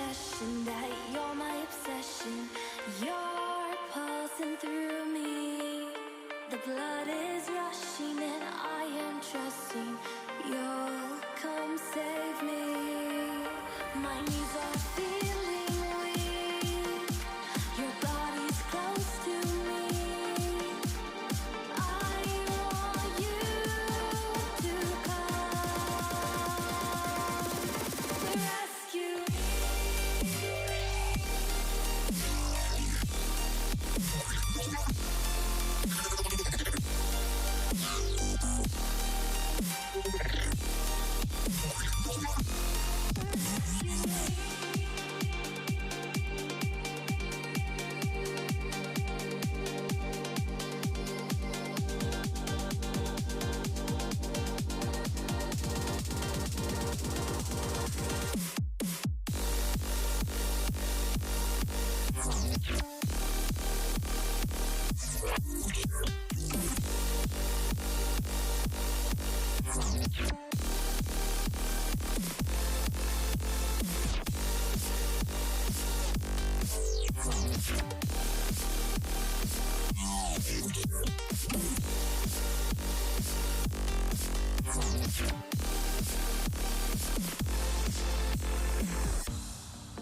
confession that you're my obsession. You're pulsing through me. The blood is rushing and I am trusting you'll come save me. My knees are feeling weak. Your body's close to me. I want you to come rescue me.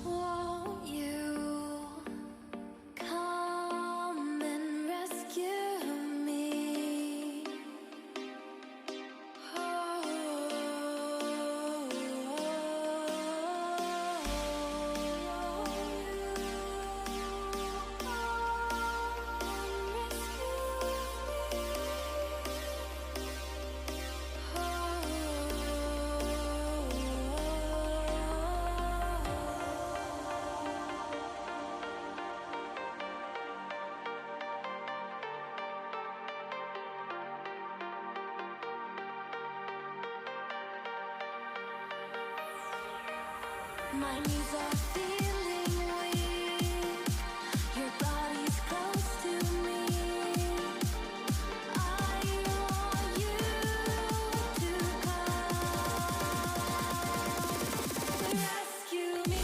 Won't you come and rescue me? My knees are feeling weak. Your body's close to me. I want you to come rescue me.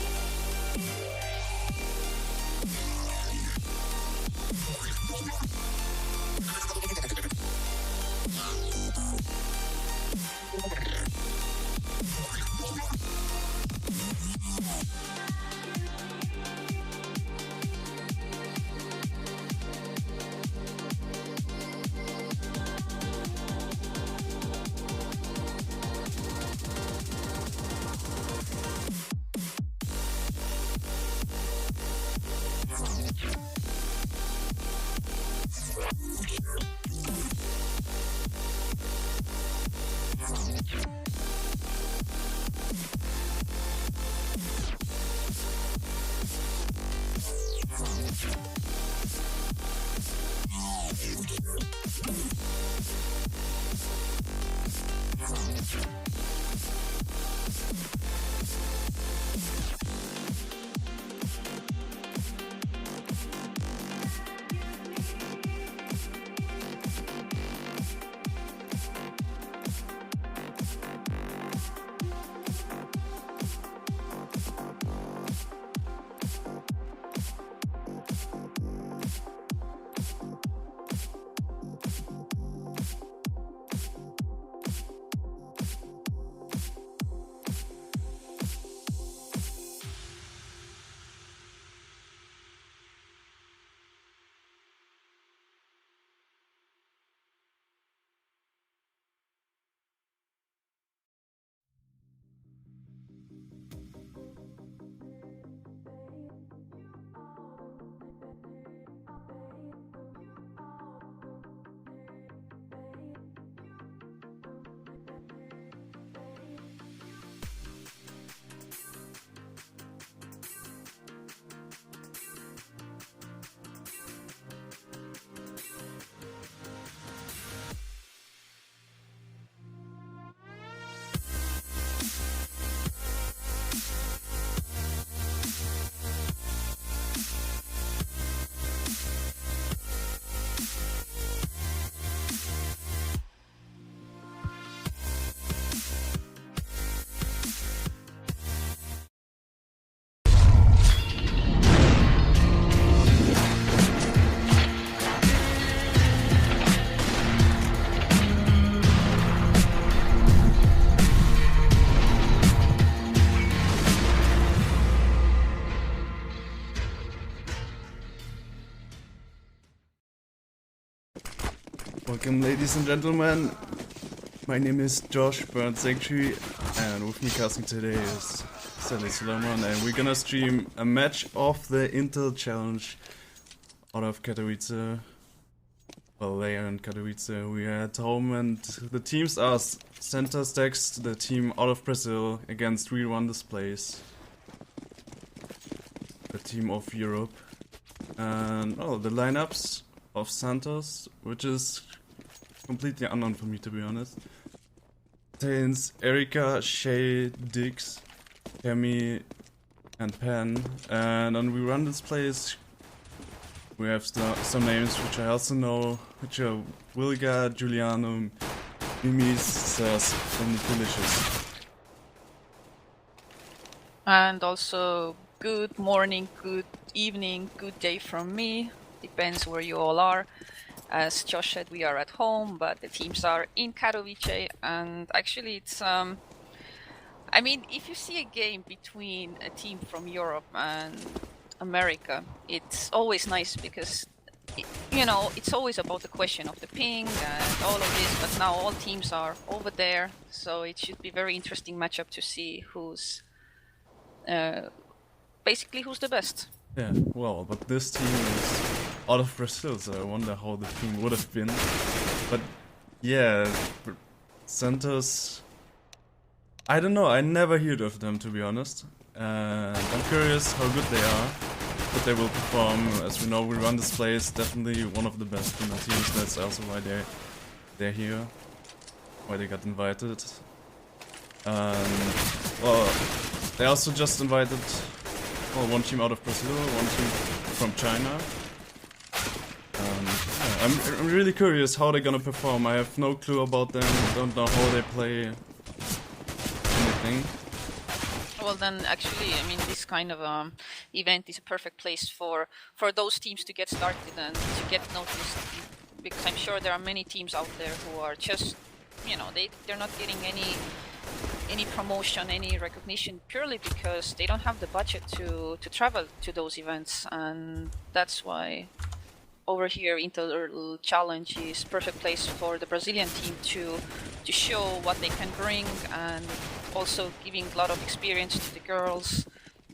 Welcome, ladies and gentlemen. My name is Santos.Dexterity, and with me casting today is Sally Solomon, and we're gonna stream a match of the Intel Challenge out of Katowice. Well, they are in Katowice. We are at home, and the teams are Santos.Dex, the team out of Brazil, against WeRunThisPlace, the team of Europe. And the lineups of Santos, which is completely unknown for me, to be honest, contains Erika, Shay, Dix, Kemi, and Pen. And on WeRunThisPlace, we have some names which I also know, which are Wilga, Giuliano, Mimis, Sas, and Delicious. And also, good morning, good evening, good day from me. Depends where you all are. As Josh said, we are at home, but the teams are in Katowice. And actually, it's I mean, if you see a game between a team from Europe and America, it's always nice because it's always about the question of the ping and all of this, but now all teams are over there, so it should be very interesting matchup to see who's basically who's the best. Yeah, well, but this team is out of Brazil, so I wonder how the ping would have been. But yeah, Santos, I don't know, I never heard of them, to be honest. I'm curious how good they are, but they will perform. As we know, WeRunThisPlace, definitely one of the best female teams. That's also why they're here, why they got invited. Well, they also just invited one team out of Brazil, one team from China. Yeah, I'm really curious how they're gonna perform. I have no clue about them, don't know how they play anything. Well, then, actually, I mean, this kind of event is a perfect place for those teams to get started and to get noticed, because I'm sure there are many teams out there who are just, they're not getting any promotion, any recognition, purely because they don't have the budget to travel to those events. And that's why over here Intel Challenge is perfect place for the Brazilian team to show what they can bring, and also giving a lot of experience to the girls,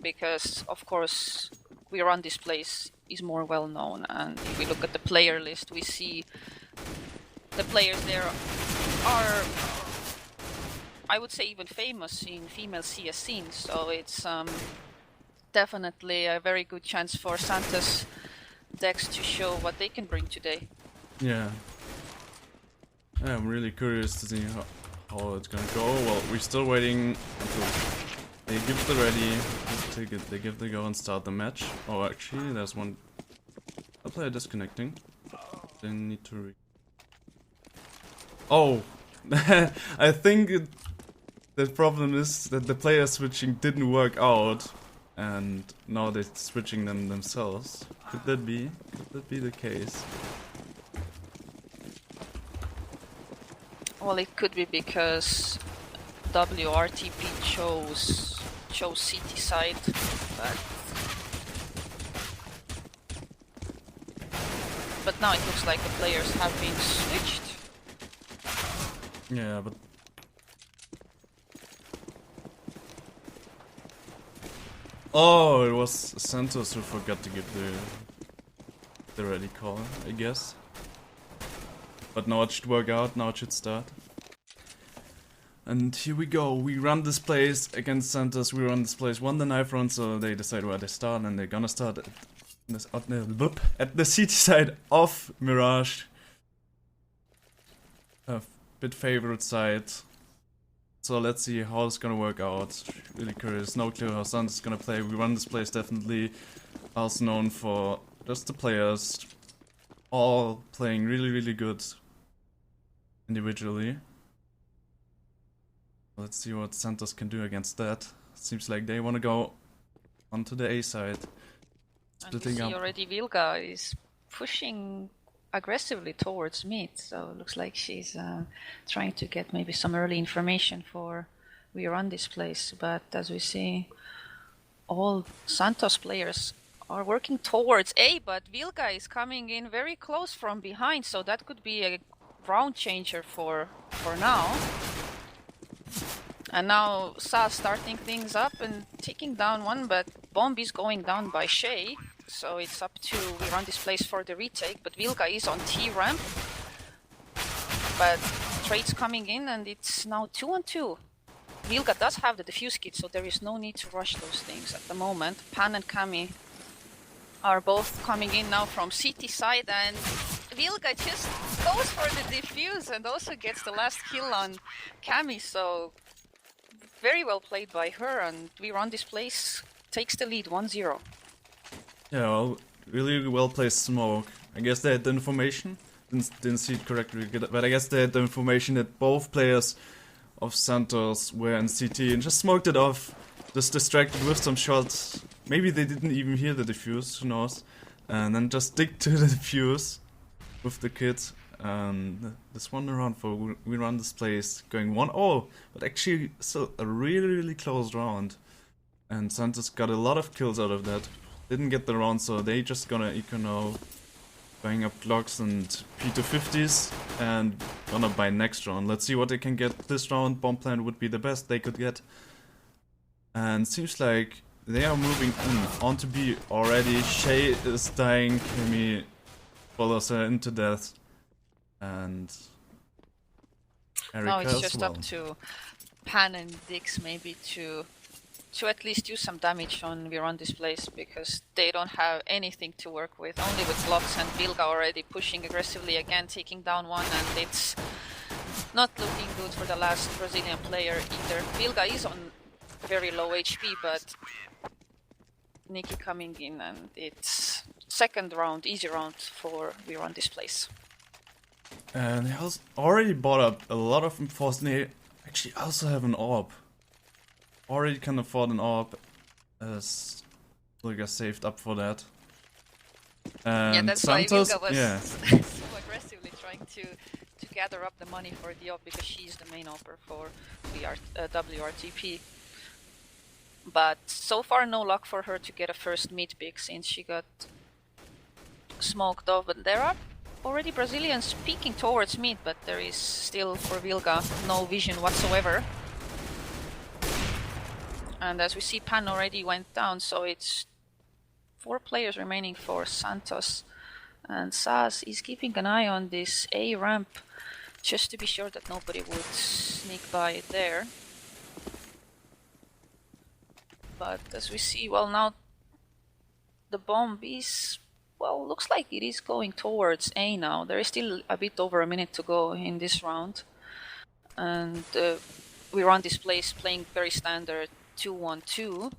because of course WeRunThisPlace is more well known. And if we look at the player list, we see the players there are, I would say, even famous in female CS scenes, so it's definitely a very good chance for Santos.Dex to show what they can bring today. Yeah. I'm really curious to see how it's gonna go. Well, we're still waiting until they give the ready, they give the go and start the match. Oh, actually, there's a player disconnecting. They need to Oh! I think the problem is that the player switching didn't work out, and now they're switching them themselves. Could that be the case? Well, it could be because WRTP chose CT side, but now it looks like the players have been switched. Yeah, but oh, it was Santos who forgot to give the ready call, I guess. But now it should work out, now it should start. And here we go, WeRunThisPlace against Santos. WeRunThisPlace won the knife round, so they decide where they start, and they're gonna start at the CT side of Mirage. A bit favorite side. So let's see how it's gonna work out. Really curious, no clue how Santos is gonna play. WeRunThisPlace definitely also known for just the players all playing really good individually. Let's see what Santos can do against that. Seems like they want to go onto the A side. And you see already Vilga is pushing aggressively towards mid, so it looks like she's trying to get maybe some early information for WeRunThisPlace. But as we see, all Santos players are working towards A, but Vilga is coming in very close from behind, so that could be a round changer for now. And now Sa's starting things up and taking down one, but Bomb is going down by Shay. So it's up to WeRunThisPlace for the retake, but Vilga is on T ramp. But trades coming in and it's now 2-on-2. Vilga does have the defuse kit, so there is no need to rush those things at the moment. Pan and Kami are both coming in now from CT side, and Vilga just goes for the defuse and also gets the last kill on Kami, so very well played by her, and WeRunThisPlace takes the lead 1-0. Yeah, well, really well placed smoke. I guess they had the information. Didn't see it correctly, but I guess they had the information that both players of Santos were in CT and just smoked it off. Just distracted with some shots. Maybe they didn't even hear the defuse, who knows. And then just stick to the defuse with the kit. And this one round for WeRunThisPlace going 1-0, but actually still a really close round. And Santos got a lot of kills out of that. Didn't get the round, so they just gonna eco now, buying up Glocks and P250s, and gonna buy next round. Let's see what they can get this round. Bomb plant would be the best they could get. And seems like they are moving in onto B already. Shay is dying, Kimi follows her into death. And Erika Now it's as just well. up to Pan and Dix maybe to at least do some damage on WeRunThisPlace, because they don't have anything to work with, only with blocks, and Vilga already pushing aggressively again, taking down one, and it's not looking good for the last Brazilian player either. Vilga is on very low HP, but Nikki coming in, and it's second round, easy round for WeRunThisPlace. And he has already bought up a lot of reinforced. They actually also have an orb. Already can afford an orb, as Vilga saved up for that. And Yeah, that's Santos, why Vilga was yeah, so aggressively trying to gather up the money for the op, because she's the main opper for WRTP. But so far no luck for her to get a first mid pick, since she got smoked off. But there are already Brazilians peeking towards mid, but there is still for Vilga no vision whatsoever. And as we see, Pan already went down, so it's 4 players remaining for Santos. And Saz is keeping an eye on this A ramp, just to be sure that nobody would sneak by there. But as we see, well, now the bomb is, well, looks like it is going towards A now. There is still a bit over a minute to go in this round. And WeRunThisPlace playing very standard 2-1-2.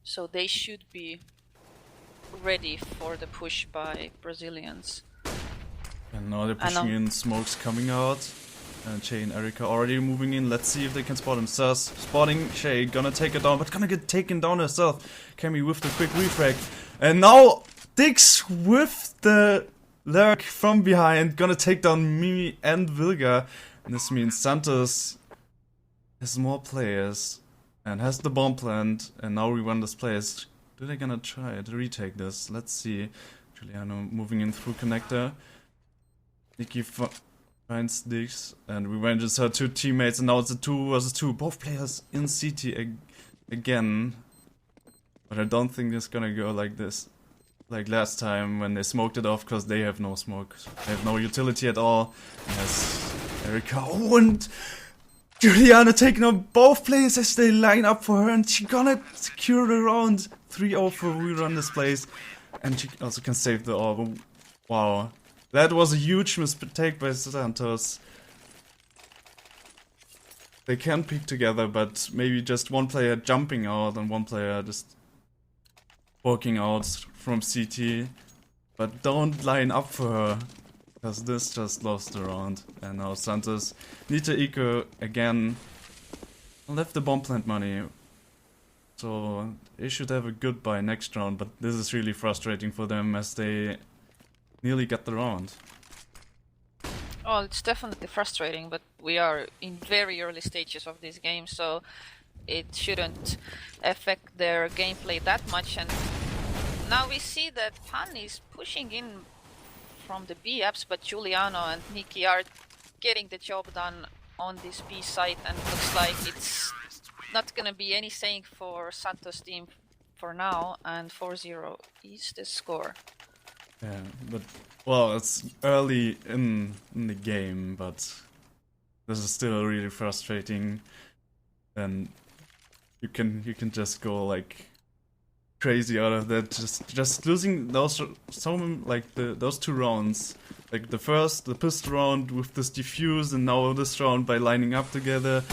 So they should be ready for the push by Brazilians. and now they're pushing in. Smokes coming out. And Shay and Erika already moving in. Let's see if they can spot him. Saz spotting Shay, gonna take it down, but gonna get taken down herself. Kami with the quick refrag. And now Dix with the lurk from behind, gonna take down Mimi and Vilga. And this means Santos has more players and has the bomb plant, and now WeRunThisPlace. Do they gonna try to retake this? Let's see. Giuliano moving in through connector. Nikki finds Dix, and revenges her 2 teammates, and now it's a 2 versus 2. Both players in CT again. But I don't think it's gonna go like this. Like last time when they smoked it off, because they have no smoke. They have no utility at all. Yes, Erika. Oh, and Giuliano taking on both players as they line up for her, and she gonna secure the round. 3-0 for WeRunThisPlace, and she also can save the orb. Wow, that was a huge mistake by Santos. They can pick together, but maybe just one player jumping out and one player just walking out from CT. But don't line up for her, because this just lost the round. And now Santos need to eco again. Left the bomb plant money. So they should have a good buy next round, but this is really frustrating for them as they nearly got the round. Oh, it's definitely frustrating, but we are in very early stages of this game, so it shouldn't affect their gameplay that much. And now we see that Pan is pushing in from the B apps, but Giuliano and Nikki are getting the job done on this B site, and looks like it's not gonna be any saying for Santos team for now, and 4-0 is the score. Yeah, but well, it's early in the game, but this is still really frustrating, and you can just go like crazy out of that. Just losing those those 2 rounds, like the pistol round with this defuse, and now this round by lining up together,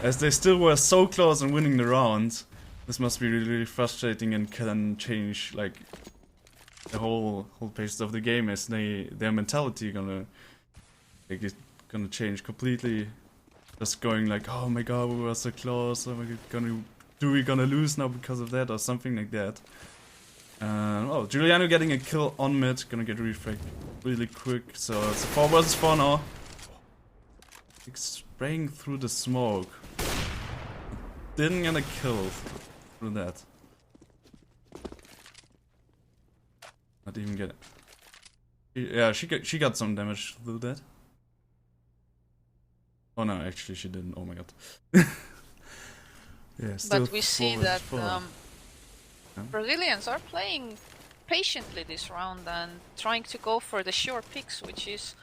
as they still were so close on winning the round. This must be really, really frustrating and can change like the whole pace of the game, as their mentality gonna change completely. Just going like, oh my god, we were so close. Oh my god, we gonna lose now because of that, or something like that. Oh, Giuliano getting a kill on mid, gonna get refragged really quick. So it's a 4 versus 4 now. Spraying through the smoke. Didn't get a kill through that. Not even get it. Yeah, she got some damage through that. Oh no, actually she didn't. Oh my god. Yeah, but we see that Brazilians are playing patiently this round and trying to go for the sure picks, which is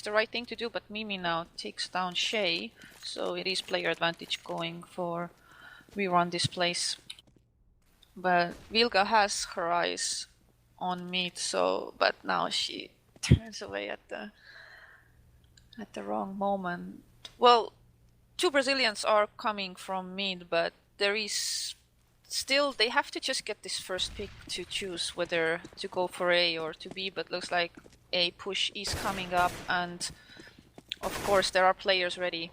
the right thing to do. But Mimi now takes down Shay, so it is player advantage going for WeRunThisPlace. But Vilga has her eyes on mid, so but now she turns away at the wrong moment. Well, 2 Brazilians are coming from mid, but there is still, they have to just get this first pick to choose whether to go for A or to B, but looks like A push is coming up, and of course there are players ready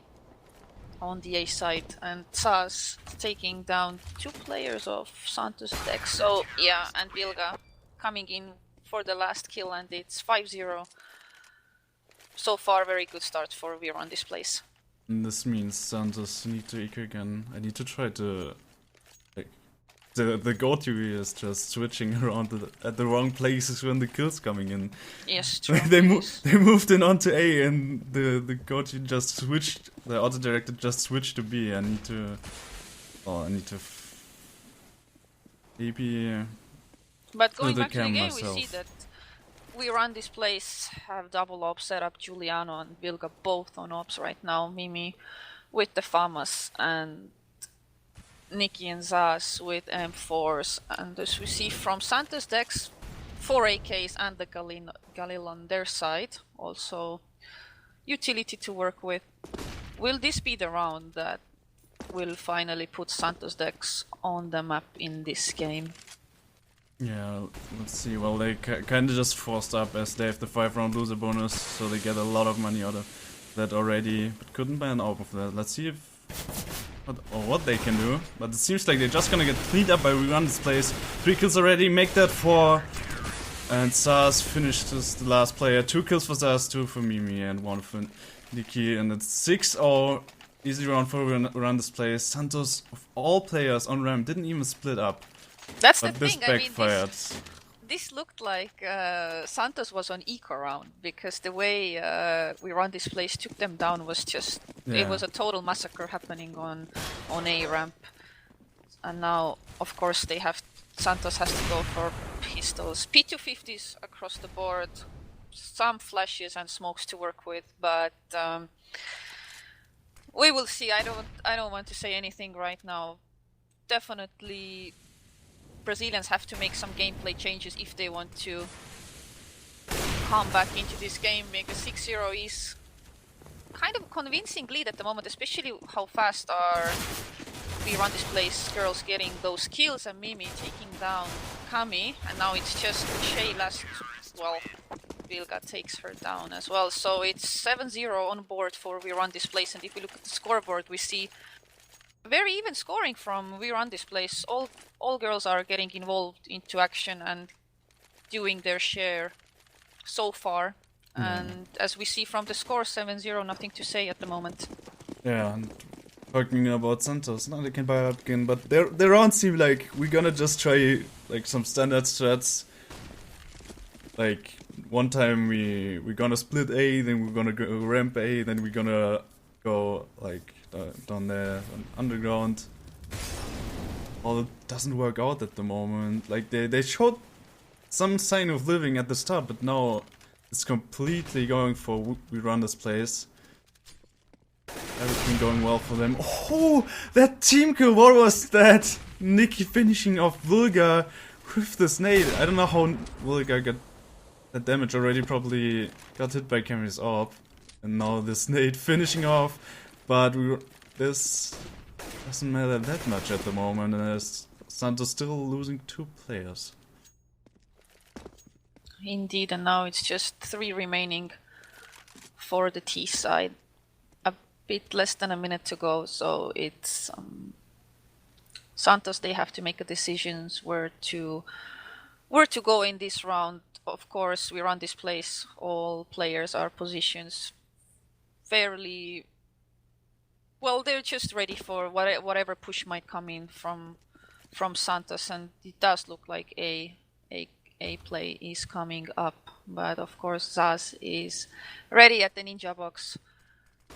on the A side, and Saz taking down 2 players of Santos.Dex. So yeah, and Vilga coming in for the last kill, and it's 5-0. So far, very good start for WeRunThisPlace. This means Santos need to eco again. I need to try to... Like, the GO.TV is just switching around at the wrong places when the kills coming in. Yes, true. They moved in onto A, and the GO.TV just switched, the auto-directed just switched to B. I need to... Oh, I need to... Maybe... But going back to the game, myself. we see that WeRunThisPlace have double ops set up. Giuliano and Vilga both on ops right now. Mimi with the FAMAS, and Nikki and Zaz with M4s. And as we see from Santos.Dex, 4 AKs and the Galil on their side. Also utility to work with. Will this be the round that will finally put Santos.Dex on the map in this game? Yeah, let's see. Well, they kind of just forced up, as they have the 5-round loser bonus, so they get a lot of money out of that already, but couldn't buy an AWP of that. Let's see what they can do. But it seems like they're just gonna get cleaned up by WeRunThisPlace. 3 kills already, make that 4. And Saz finished as the last player. 2 kills for Saz, 2 for Mimi, and 1 for Nikki. And it's 6-0. Easy round for WeRunThisPlace. Santos, of all players on RAM, didn't even split up. That's But the this thing. I mean, backfired. this looked like Santos was on eco round, because the way WeRunThisPlace took them down was just it was a total massacre happening on A ramp. And now, of course, Santos has to go for pistols, P250s across the board, some flashes and smokes to work with, but we will see. I don't want to say anything right now. Definitely Brazilians have to make some gameplay changes if they want to come back into this game, because 6-0 is kind of a convincing lead at the moment, especially how fast are WeRunThisPlace girls getting those kills, and Mimi taking down Kami, and now it's just Shay last, well, Vilga takes her down as well. So it's 7-0 on board for WeRunThisPlace, and if we look at the scoreboard, we see very even scoring from WeRunThisPlace. All girls are getting involved into action and doing their share so far. And as we see from the score, 7-0, nothing to say at the moment. Yeah, and talking about Santos, now they can buy up again, but their rounds seem like we're gonna just try like some standard strats. like one time we're gonna split A, then we're gonna go ramp A, then we're gonna go like down there on underground. All it doesn't work out at the moment. Like they showed some sign of living at the start, but now it's completely going for WeRunThisPlace. Everything going well for them. Oh, that team kill! What was that? Nikki finishing off Vulgar with the snake. I don't know how Vulgar got that damage already. Probably got hit by Cammy's orb, and now the snake finishing off. But this doesn't matter that much at the moment, as Santos still losing 2 players. Indeed, and now it's just 3 remaining for the T side. A bit less than a minute to go, so it's Santos. They have to make a decision where to go in this round. Of course, WeRunThisPlace. All players are positions fairly well. They're just ready for whatever push might come in from Santos, and it does look like a play is coming up. But of course, Zaz is ready at the ninja box,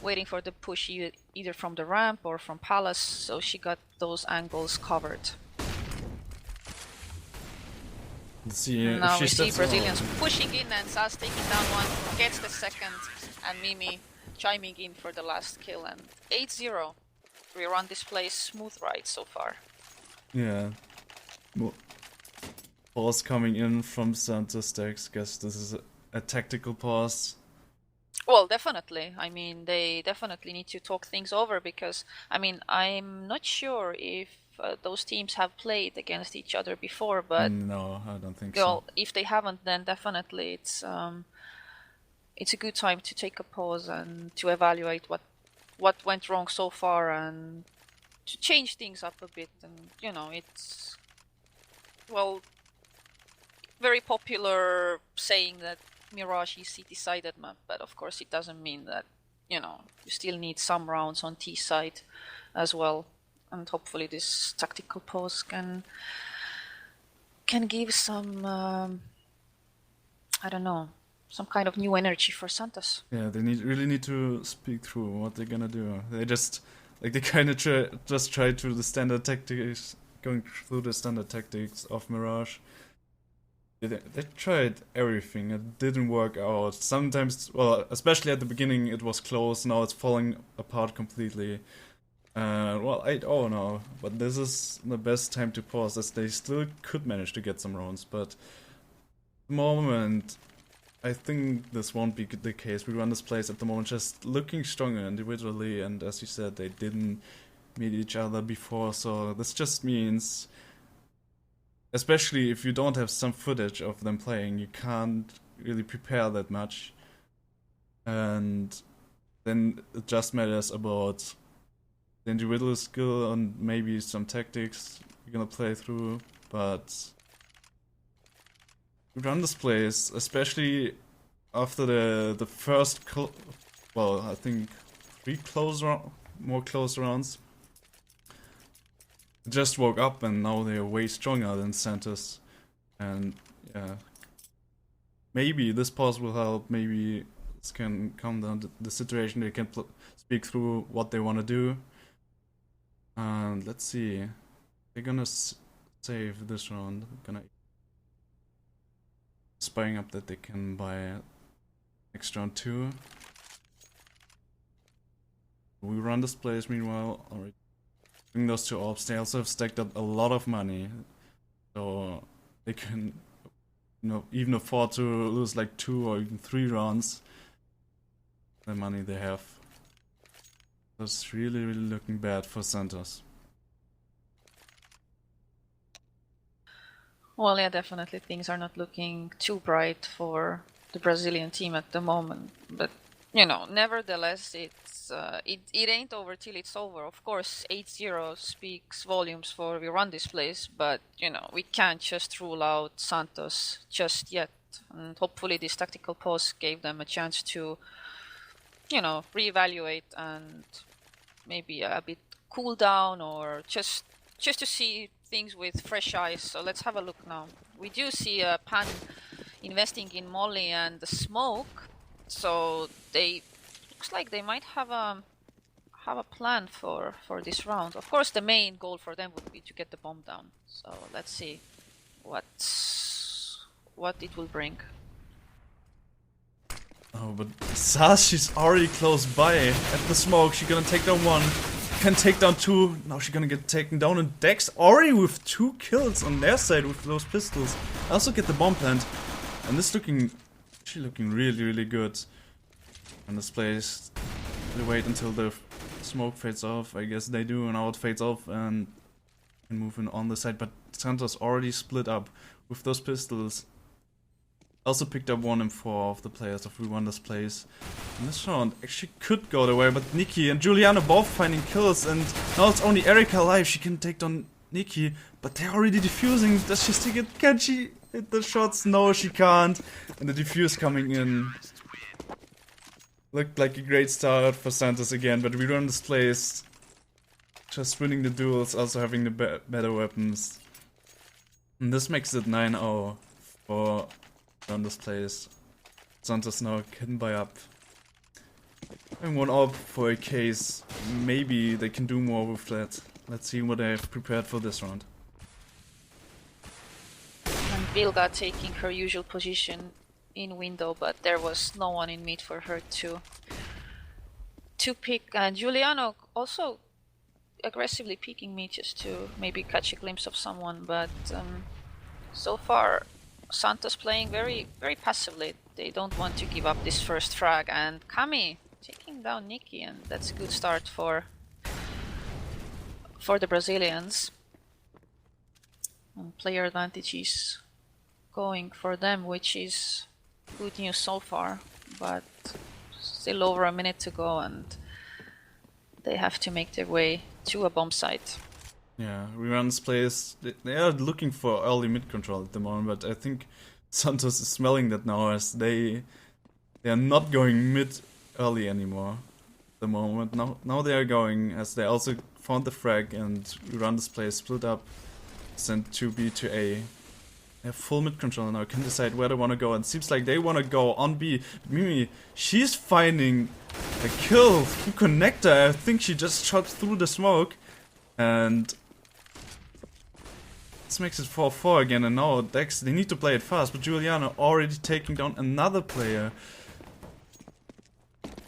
waiting for the push either from the ramp or from Palace, so she got those angles covered. Let's see, now if we she see steps Brazilians out. pushing in, and Zaz taking down one, gets the second, and Mimi chiming in for the last kill, and 8-0. WeRunThisPlace, smooth ride so far. Yeah. Pause coming in from Santos.Dex. Guess this is a tactical pause. Well, definitely. I mean, they definitely need to talk things over, because, I mean, I'm not sure if those teams have played against each other before, but No, I don't think well, so. if they haven't, then definitely it's a good time to take a pause and to evaluate what went wrong so far, and to change things up a bit. And you know, it's, well, very popular saying that Mirage is CT-sided map, but of course it doesn't mean that, you know, you still need some rounds on T side as well. And hopefully this tactical pause can give some I don't know, some kind of new energy for Santos. Yeah, they really need to speak through what they're gonna do. They just like they kind of try to the standard tactics, going through the standard tactics of Mirage. They tried everything. It didn't work out. Sometimes, well, especially at the beginning, it was close. Now it's falling apart completely. Well, 8-0 now, but this is the best time to pause, as they still could manage to get some rounds. But at the moment, I think this won't be the case. WeRunThisPlace at the moment just looking stronger individually, and as you said, they didn't meet each other before, so this just means, especially if you don't have some footage of them playing, you can't really prepare that much. And then it just matters about the individual skill and maybe some tactics you're gonna play through. But WeRunThisPlace, especially after the first, well, I think 3 more close rounds, just woke up and now they're way stronger than Santos. And yeah, maybe this pause will help. Maybe this can calm down the situation. They can speak through what they want to do. And let's see, they're gonna save this round. Gonna spying up that they can buy next round too. WeRunThisPlace meanwhile already doing those 2 orbs. They also have stacked up a lot of money, so they can, you know, even afford to lose like 2 or even 3 rounds. The money they have. That's really looking bad for Santos. Well, yeah, definitely things are not looking too bright for the Brazilian team at the moment. But, you know, nevertheless, it's it ain't over till it's over. Of course, 8-0 speaks volumes for WeRunThisPlace, but, you know, we can't just rule out Santos just yet. And hopefully this tactical pause gave them a chance to, you know, reevaluate and maybe a bit cool down, or just to see things with fresh eyes. So let's have a look now. We do see a pan investing in Molly and the smoke, so they looks like they might have a plan for this round. Of course, the main goal for them would be to get the bomb down. So let's see what it will bring. Oh, but Sas, she's already close by at the smoke. She's gonna take down one, can take down two. Now she's gonna get taken down, and Dex already with 2 kills on their side with those pistols. Also get the bomb plant, and this looking really good. And this place, they wait until the smoke fades off. I guess they do, and now it fades off and can move in on the side. But Santos already split up with those pistols. Also picked up 1 M4 of the players of WeRunThisPlace. And this round actually could go the way, but Nikki and Juliana both finding kills, and now it's only Erika alive. She can take down Nikki, but they're already defusing. Does she stick it? Can she hit the shots? No, she can't. And the defuse coming in. Looked like a great start for Santos again, but WeRunThisPlace just winning the duels, also having the better weapons. And this makes it 9-0 for WeRunThisPlace. Santos now can buy up. And 1 up for a case. Maybe they can do more with that. Let's see what they have prepared for this round. And Vilga taking her usual position in window, but there was no one in mid for her to pick. And Giuliano also aggressively peeking mid just to maybe catch a glimpse of someone, but so far Santos playing very passively. They don't want to give up this first frag, and Kami taking down Nikki, and that's a good start for the Brazilians. And player advantage is going for them, which is good news so far, but still over a minute to go, and they have to make their way to a bomb site. Yeah, WeRunThisPlace, they are looking for early mid control at the moment, but I think Santos is smelling that now, as they are not going mid early anymore at the moment. Now they are going, as they also found the frag, and WeRunThisPlace split up, sent 2B to A. They have full mid control now, can decide where they want to go, and it seems like they want to go on B. Mimi, she's finding a kill through connector. I think she just shot through the smoke, and this makes it 4-4 again. And now Dex, they need to play it fast, but Juliana already taking down another player.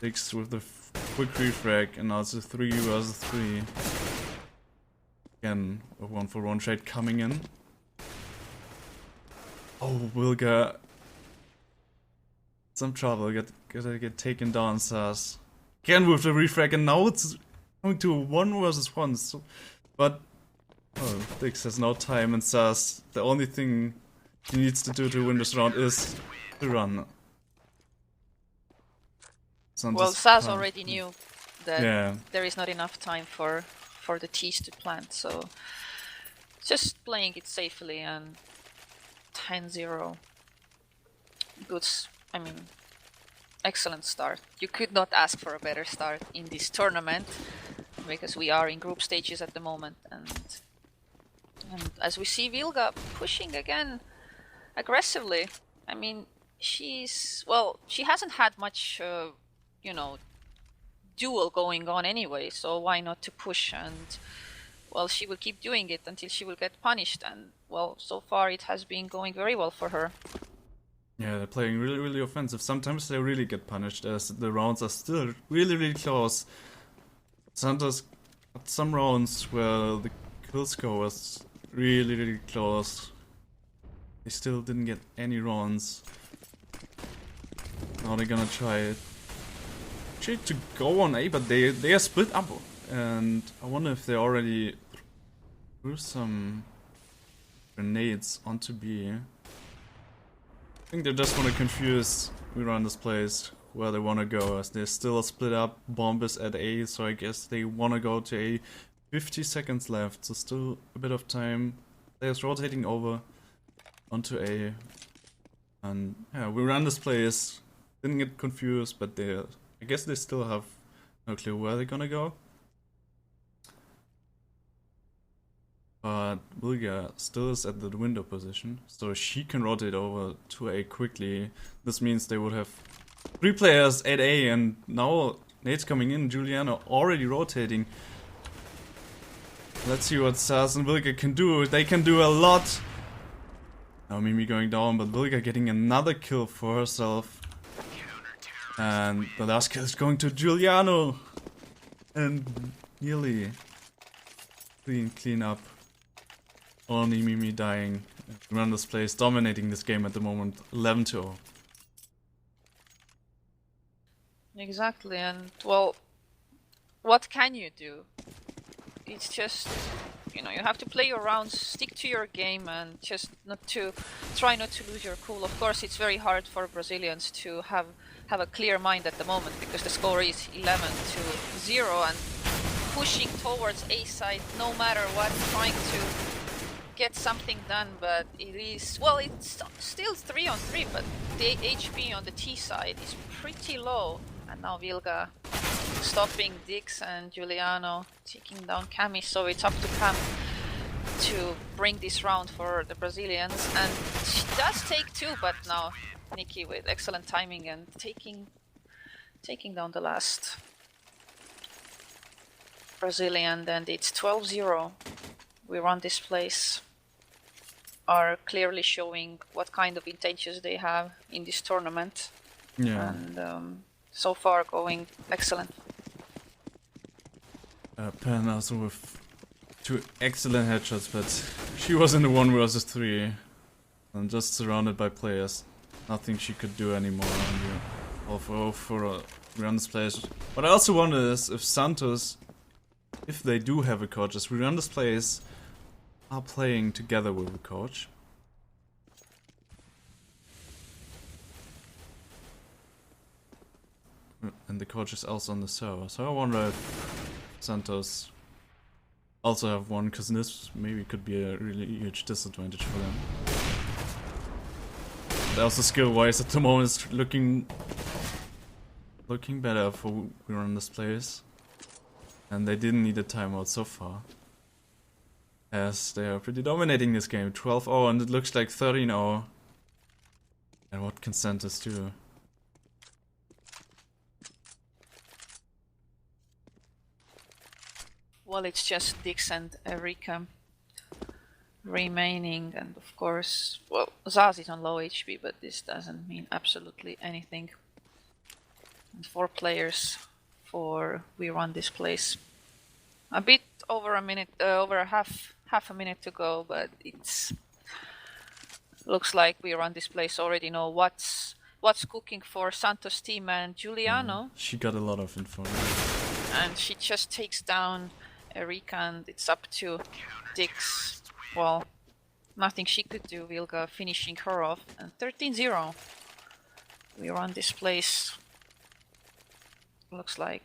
Dex with the quick refrag, and now it's a 3 versus 3. Again, a 1-for-1 trade coming in. Oh, Wilga. Some trouble, gotta get taken down, Sas. Again with the refrag, and now it's going to a 1 versus 1. So, but oh, Dix has no time, and Sas, the only thing he needs to do to win this round is to run. Santos Well, Sas already knew that there is not enough time for the T's to plant, so just playing it safely, and 10-0. Good, I mean, excellent start. You could not ask for a better start in this tournament, because we are in group stages at the moment, and as we see Vilga pushing again aggressively. I mean, she hasn't had much, duel going on anyway, so why not to push? And well, she will keep doing it until she will get punished, and well, so far it has been going very well for her. Yeah, they're playing really offensive. Sometimes they really get punished, as the rounds are still really close. Santos got some rounds where the kill score was really close. They still didn't get any rounds. Now they're gonna try to go on A, but they are split up, and I wonder if they already threw some grenades onto B. I think they just want to confuse WeRunThisPlace where they want to go, as they're still split up. Bomb is at A, so I guess they want to go to A. 50 seconds left, so still a bit of time. They're rotating over onto A, and yeah, WeRunThisPlace didn't get confused, but I guess they still have no clue where they're gonna go. But Wilga still is at the window position, so she can rotate over to A quickly. This means they would have 3 players at A, and now Nate's coming in, Juliano already rotating. Let's see what Saz and Wilga can do. They can do a lot. Now Mimi going down, but Wilga getting another kill for herself. And the last kill is going to Giuliano. And nearly clean up. Only Mimi dying. WeRunThisPlace dominating this game at the moment, 11-0. Exactly, and well, what can you do? It's just, you know, you have to play your rounds, stick to your game, and just try not to lose your cool. Of course, it's very hard for Brazilians to have a clear mind at the moment because the score is 11-0 and pushing towards A side no matter what, trying to get something done, but it is, well, it's still 3-on-3, but the HP on the T side is pretty low. And now Wilga stopping Dix and Giuliano, taking down Cami, so it's up to Cam to bring this round for the Brazilians. And she does take 2, but now Nikki with excellent timing and taking down the last Brazilian, and it's 12-0. WeRunThisPlace are clearly showing what kind of intentions they have in this tournament. Yeah. And so far going excellent. Pen also with 2 excellent headshots, but she was in the 1 versus 3 and just surrounded by players. Nothing she could do anymore. And all for WeRunThisPlace. What I also wonder is if Santos, if they do have a coach, as WeRunThisPlace are playing together with a coach. And the coach is also on the server, so I wonder if Santos also have one, because this maybe could be a really huge disadvantage for them. But also skill-wise at the moment it's looking better for WeRunThisPlace. And they didn't need a timeout so far, as they are pretty dominating this game. 12-0 and it looks like 13-0. And what can Santos do? Well, it's just Dix and Erika remaining, and of course, well, Zaz is on low HP, but this doesn't mean absolutely anything. And 4 players for WeRunThisPlace. A bit over a minute, over half a minute to go, but it's looks like WeRunThisPlace already know what's cooking for Santos' team and Giuliano. She got a lot of info. And she just takes down Erika, and it's up to Dix. Well, nothing she could do. Wilga finishing her off, and 13-0. WeRunThisPlace looks like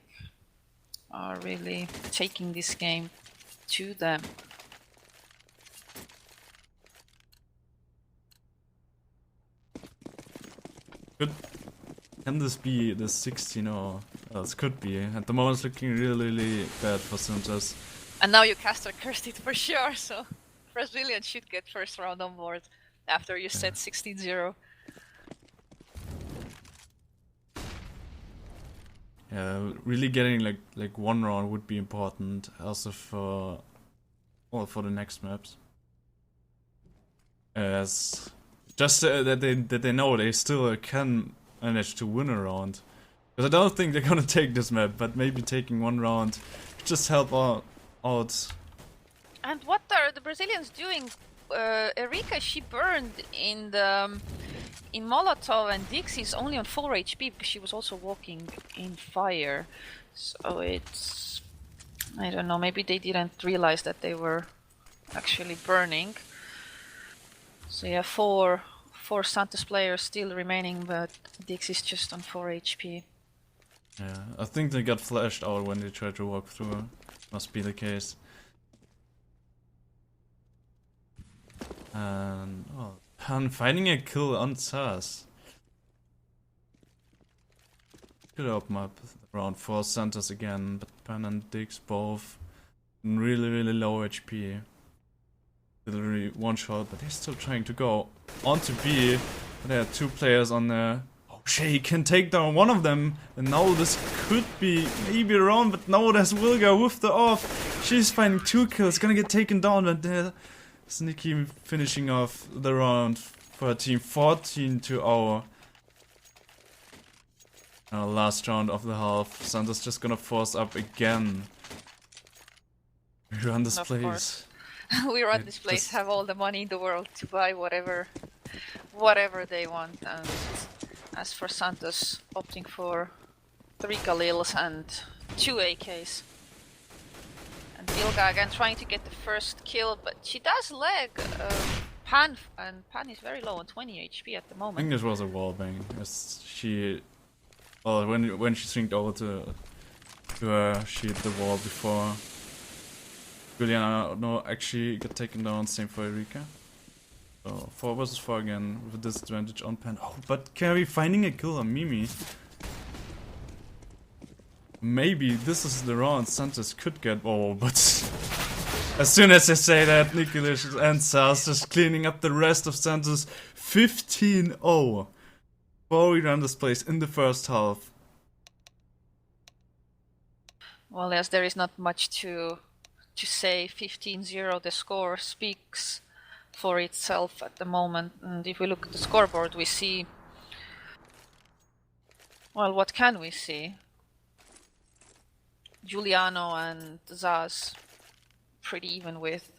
are really taking this game to them. Can this be the 16 or else? Could be. At the moment it's looking really bad for Santos. And now you caster cursed it for sure, so Brazilian should get first round on board after you said 16-0. Yeah, really getting like 1 round would be important also for the next maps. As just that they know they still can manage to win a round. Because I don't think they're gonna take this map, but maybe taking 1 round just help out. And what are the Brazilians doing? Erika, she burned in Molotov, and Dix is only on 4 HP because she was also walking in fire. So it's, I don't know, maybe they didn't realize that they were actually burning. So yeah, four Santos players still remaining, but Dix is just on 4 HP. Yeah, I think they got flashed out when they tried to walk through. Must be the case. And Pan finding a kill on Saz. Could open up round for Santos again, but Pan and Dix both really low HP. literally one shot, but they're still trying to go on to B. There are 2 players on there. Oh, Shay can take down one of them, and now this could be maybe a round, but no, there's Wilga with the off. She's finding 2 kills, gonna get taken down, and there's Nikki finishing off the round for her team, 14-0. Last round of the half. Santos just gonna force up again. We run this place. We run this place, have all the money in the world to buy whatever they want. And as for Santos, opting for 3 Galils and 2 AKs. And Ilga again trying to get the first kill, but she does leg Pan, and Pan is very low on 20 HP at the I moment. think this was a wallbang. As she, well, when she swinged over to her, she hit the wall before. Juliana, no, actually got taken down. Same for Erika. So 4 versus 4 again with a disadvantage on Pan. Oh, but Carrie finding a kill on Mimi. Maybe this is the round Santos could get. Oh, but as soon as I say that, Nikolic and Sars just cleaning up the rest of Santos. 15-0 for WeRunThisPlace in the first half. Well, yes, there is not much to say. 15-0, the score speaks for itself at the moment. And if we look at the scoreboard, we see, well, what can we see? Giuliano and Zaz pretty even with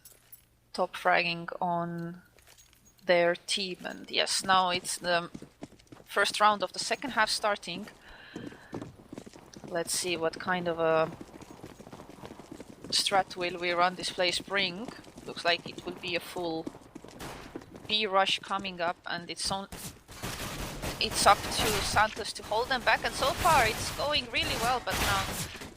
top fragging on their team. And yes, now it's the first round of the second half starting. Let's see what kind of a strat will WeRunThisPlace bring. Looks like it will be a full B rush coming up, and it's up to Santos to hold them back, and so far it's going really well, but now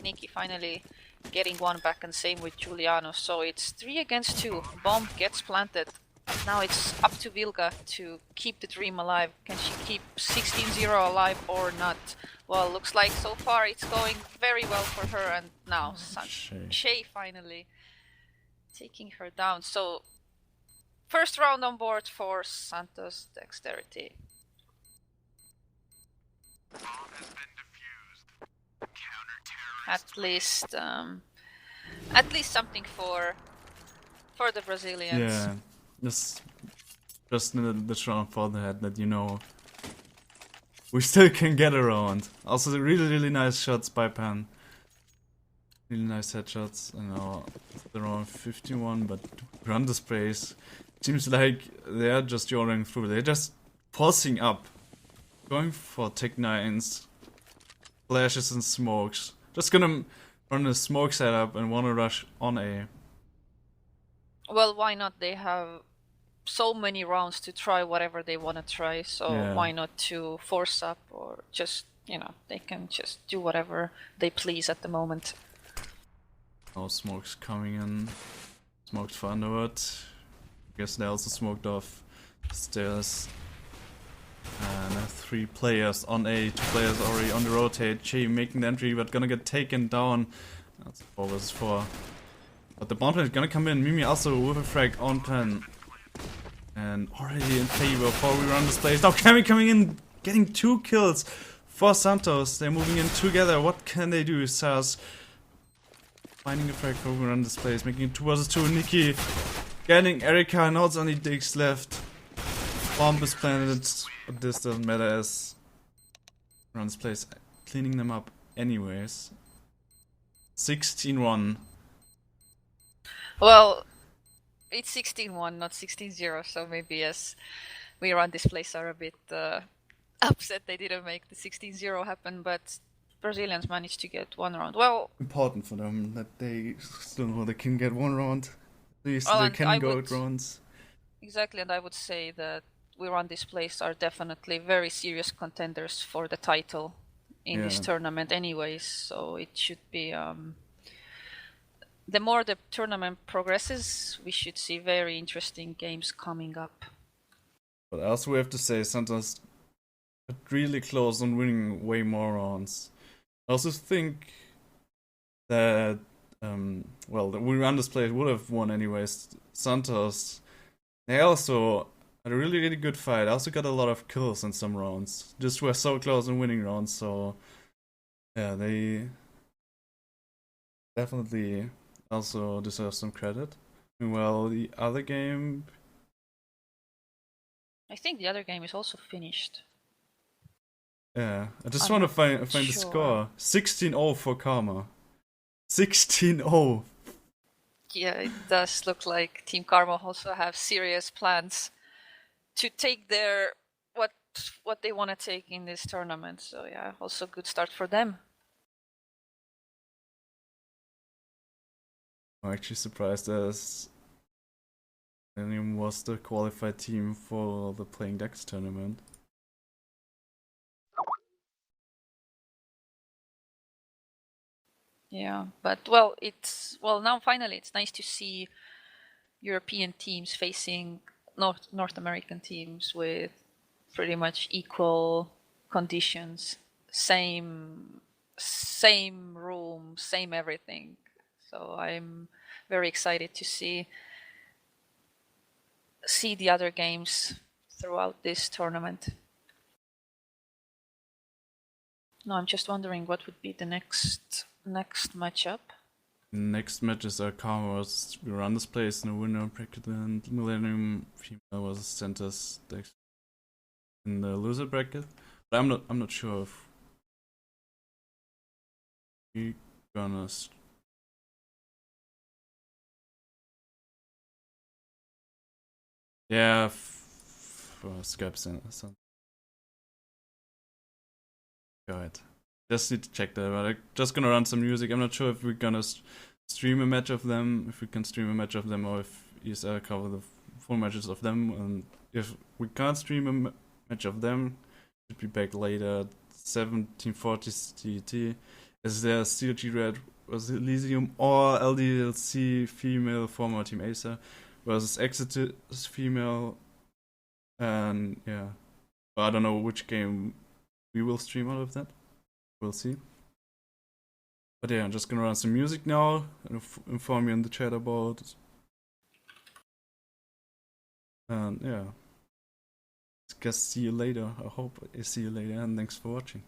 Nikki finally getting one back, and same with Giuliano. So it's 3 against 2. Bomb gets planted. Now it's up to Vilga to keep the dream alive. Can she keep 16-0 alive or not? Well, looks like so far it's going very well for her, and now Shay finally taking her down. So first round on board for Santos.Dexterity. At least something for the Brazilians. Yeah, just this round for the head that, you know, we still can get around. Also, the really nice shots by Pan. Really nice headshots. I know it's around 51, but WeRunThisPlace seems like they're just joining through. They're just forcing up, going for tech 9s, flashes and smokes. Just gonna run a smoke setup and wanna rush on A. Well, why not? They have so many rounds to try whatever they want to try, so Yeah. Why not to force up, or just, you know, they can just do whatever they please at the moment. Oh, smokes coming in. Smoked for underwood. Guess they also smoked off stairs. And 3 players on A, 2 players already on the rotate. Che making the entry, but gonna get taken down. That's 4 versus 4. But the bomb plan is gonna come in. Mimi also with a frag on Pen. And already in favor for WeRunThisPlace. Now Cammy coming in, getting 2 kills for Santos. They're moving in together. What can they do? Sars finding a frag for WeRunThisPlace, making it 2 versus 2. Nikki getting Erika, now it's only Dix left. Bomb is planted, but this doesn't matter as WeRunThisPlace cleaning them up anyways. 16-1. Well, it's 16-1, not 16-0, so maybe yes, WeRunThisPlace are a bit upset they didn't make the 16-0 happen, but Brazilians managed to get 1 round. Well, Important for them that they still know they can get 1 round. At least well, they and can go at rounds. exactly, and I would say that WeRunThisPlace are definitely very serious contenders for the title in this tournament anyways, so it should be the more the tournament progresses, we should see very interesting games coming up. But also we have to say Santos got really close on winning way more rounds. I also think that well, the WeRunThisPlace would have won anyways. Santos They also had a really, really good fight. I also got a lot of kills in some rounds. Just were so close in winning rounds, so yeah, they definitely also deserve some credit. Well, the other game, I think the other game is also finished. yeah, I just I'm want to not find the sure. score. 16-0 for Karma. 16-0. Yeah, it does look like Team Karma also have serious plans to take their what they want to take in this tournament. So yeah, also good start for them. I'm actually surprised as Millennium was the qualified team for the Playing Decks tournament. Yeah, but well, now finally it's nice to see European teams facing North American teams with pretty much equal conditions, same room, same everything. So I'm very excited to see the other games throughout this tournament. No, I'm just wondering what would be the next matchup. Next matches are Karma vs WeRunThisPlace in the winner bracket, and Millennium Female vs Santos.Dexterity in the loser bracket. But I'm not sure if we're gonna. Yeah, Skype Santos. Go ahead. Just need to check that. But I'm just gonna run some music. I'm not sure if we're gonna stream a match of them, if we can stream a match of them, or if ESL cover the full matches of them. And if we can't stream a match of them, should be back later at 1740 CT. Is there CLG Red versus Elysium or LDLC Female former Team Acer versus Exodus Female? And yeah, but I don't know which game we will stream out of that. We'll see. But yeah, I'm just gonna run some music now and inform you in the chat about it. And yeah, I guess see you later. I hope I see you later, and thanks for watching.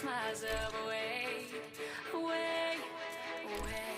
myself away, away, away.